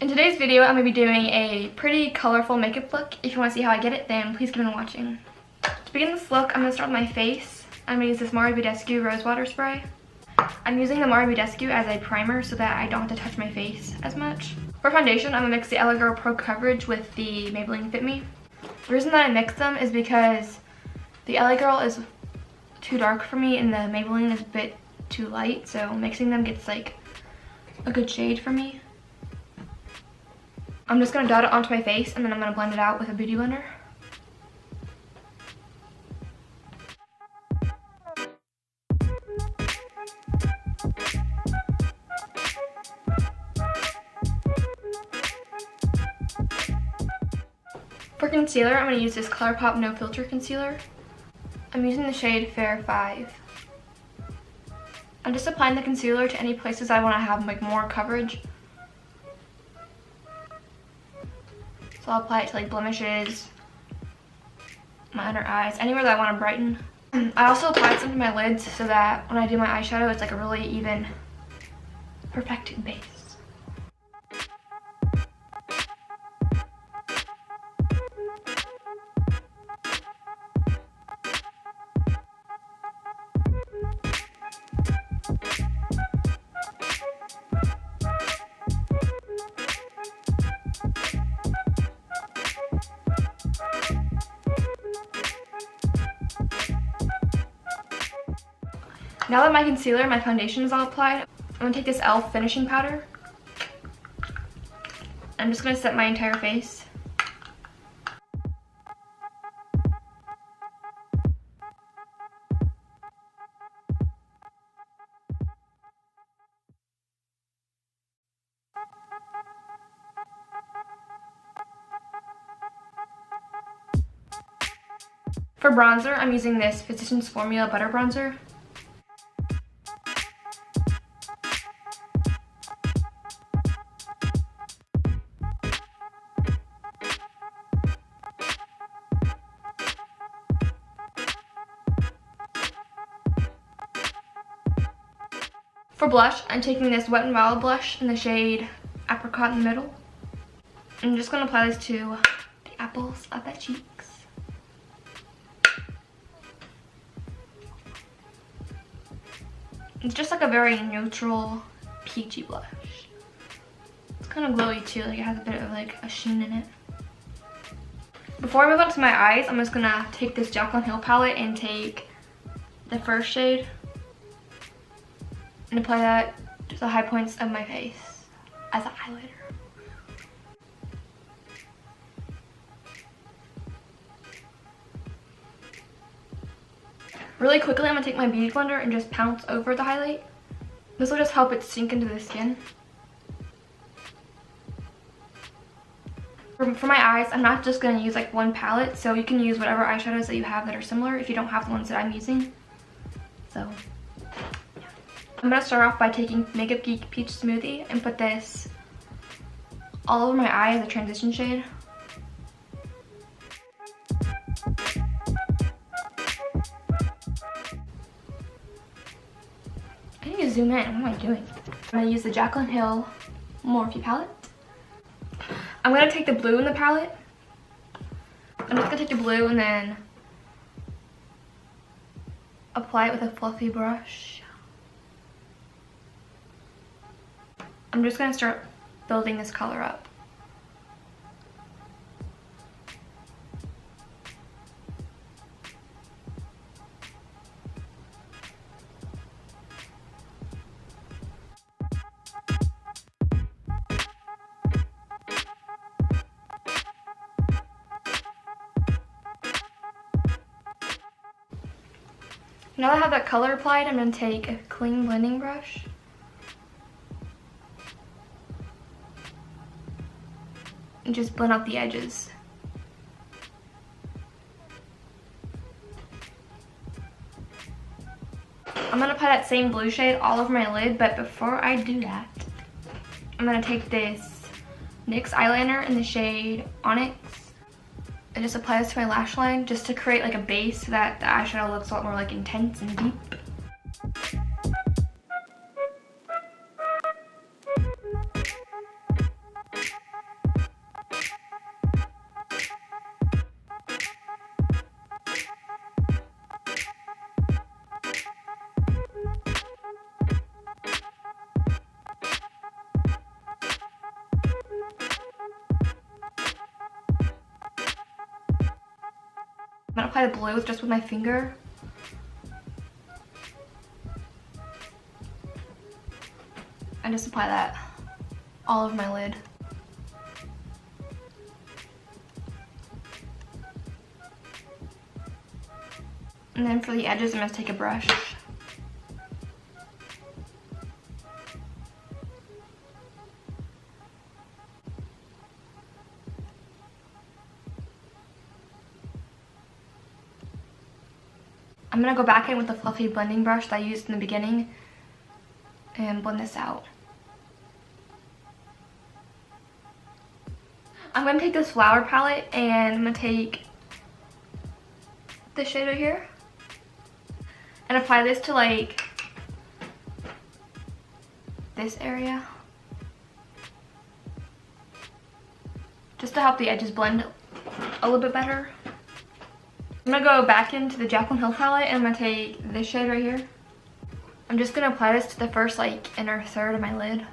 In today's video, I'm going to be doing a pretty colorful makeup look. If you want to see how I get it, then please keep on watching. To begin this look, I'm going to start with my face. I'm going to use this Morphe Rose Water Spray. I'm using the Morphe as a primer so that I don't have to touch my face as much. For foundation, I'm going to mix the LA Girl Pro Coverage with the Maybelline Fit Me. The reason that I mix them is because the LA Girl is too dark for me and the Maybelline is a bit too light, so mixing them gets like a good shade for me. I'm just going to dot it onto my face and then I'm going to blend it out with a beauty blender. For concealer, I'm going to use this ColourPop No Filter Concealer. I'm using the shade Fair 5. I'm just applying the concealer to any places I want to have like more coverage. So I'll apply it to like blemishes, my under eyes, anywhere that I want to brighten. I also applied some to my lids so that when I do my eyeshadow, it's like a really even, perfected base. Now that my concealer and my foundation is all applied, I'm going to take this e.l.f. finishing powder. I'm just going to set my entire face. For bronzer, I'm using this Physicians Formula Butter Bronzer. For blush, I'm taking this Wet n Wild blush in the shade Apricot in the middle. I'm just going to apply this to the apples of the cheeks. It's just like a very neutral, peachy blush. It's kind of glowy too, like it has a bit of like a sheen in it. Before I move on to my eyes, I'm just going to take this Jaclyn Hill palette and take the first shade and apply that to the high points of my face as a highlighter. Really quickly, I'm going to take my beauty blender and just pounce over the highlight. This will just help it sink into the skin. For my eyes, I'm not just going to use like one palette, so you can use whatever eyeshadows that you have that are similar if you don't have the ones that I'm using. So I'm going to start off by taking Makeup Geek Peach Smoothie and put this all over my eye as a transition shade. I need to zoom in. What am I doing? I'm going to use the Jaclyn Hill Morphe palette. I'm going to take the blue in the palette. I'm just going to take the blue and then apply it with a fluffy brush. I'm just going to start building this color up. Now that I have that color applied, I'm going to take a clean blending brush and just blend out the edges. I'm going to apply that same blue shade all over my lid, but before I do that, I'm going to take this NYX eyeliner in the shade Onyx and just apply this to my lash line just to create like a base so that the eyeshadow looks a lot more like intense and deep. I'm gonna apply the blue just with my finger. And just apply that all over my lid. And then for the edges, I'm gonna take a brush. I'm gonna go back in with the fluffy blending brush that I used in the beginning and blend this out. I'm gonna take this flower palette and I'm gonna take this shade right here and apply this to like this area, just to help the edges blend a little bit better. I'm gonna go back into the Jaclyn Hill palette and I'm gonna take this shade right here. I'm just gonna apply this to the first like inner third of my lid.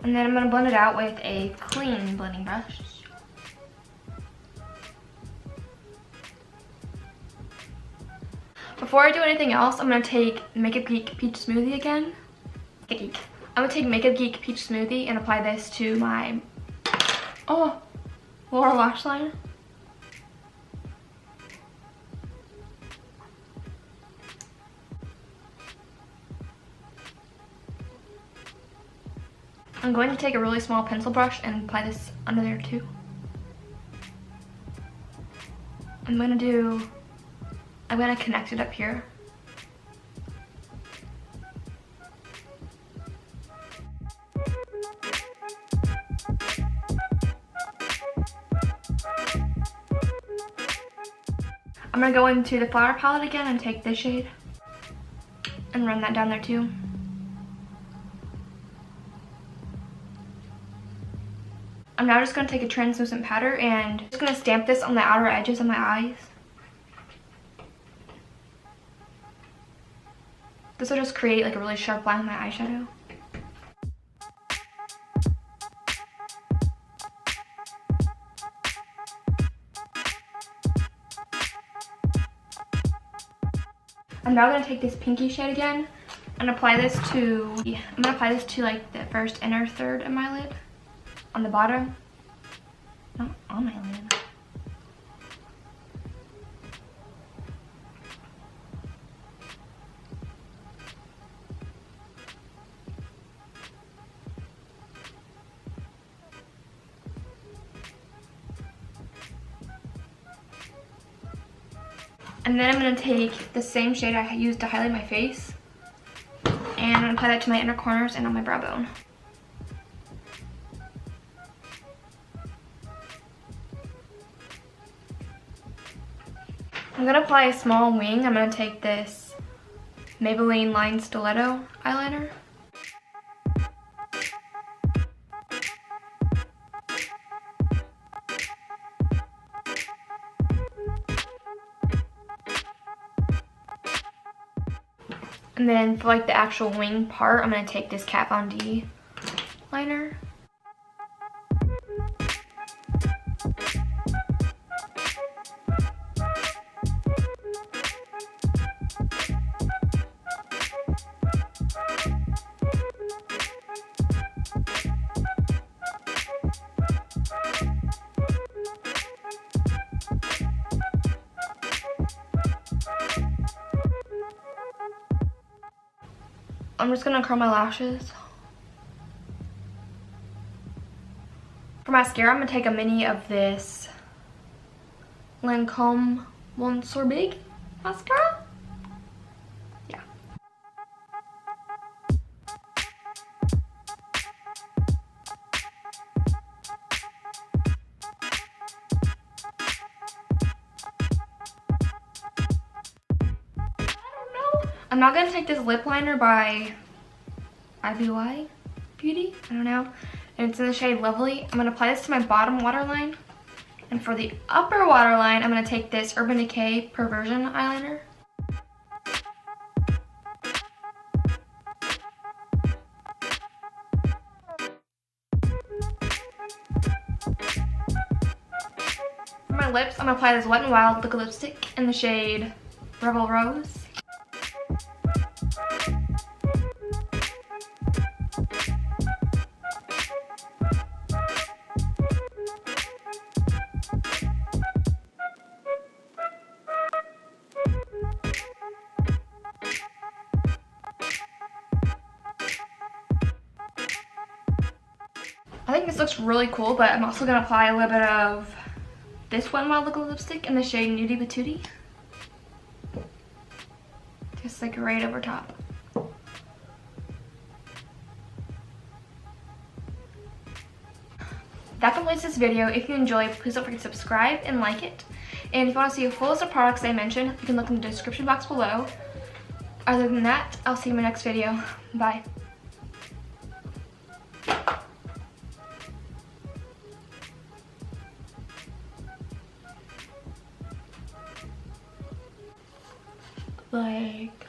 And then I'm gonna blend it out with a clean blending brush. Before I do anything else, I'm gonna take Makeup Geek Peach Smoothie again. I'm gonna take Makeup Geek Peach Smoothie and apply this to my lower lash line. I'm going to take a really small pencil brush and apply this under there too. I'm gonna connect it up here. I'm gonna go into the flower palette again and take this shade and run that down there too. I'm now just gonna take a translucent powder and just gonna stamp this on the outer edges of my eyes. This will just create like a really sharp line on my eyeshadow. I'm now gonna take this pinky shade again and apply this to like the first inner third of my lid, on the bottom, not on my lid. And then I'm going to take the same shade I used to highlight my face and I'm going to apply that to my inner corners and on my brow bone. I'm going to apply a small wing. I'm going to take this Maybelline Line Stiletto eyeliner. And then for like the actual wing part, I'm going to take this Kat Von D liner. I'm just gonna curl my lashes. For mascara, I'm gonna take a mini of this Lancome Mosure Big mascara. Yeah. I'm not going to take this lip liner by IBY Beauty, I don't know, and it's in the shade Lovely. I'm going to apply this to my bottom waterline And for the upper waterline, I'm going to take this Urban Decay Perversion eyeliner. For my lips, I'm going to apply this Wet n Wild liquid lipstick in the shade Rebel Rose. I think this looks really cool, but I'm also going to apply a little bit of this Wet n Wild liquid lipstick in the shade Nudie Patootie. Just like right over top. That completes this video. If you enjoyed, please don't forget to subscribe and like it. And if you want to see a full list of products I mentioned, you can look in the description box below. Other than that, I'll see you in my next video. Bye. Like,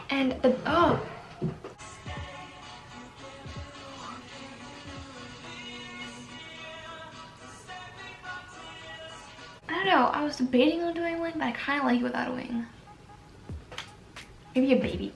and oh, I don't know, I was debating on doing a wing, but I kind of like it without a wing. Maybe a baby.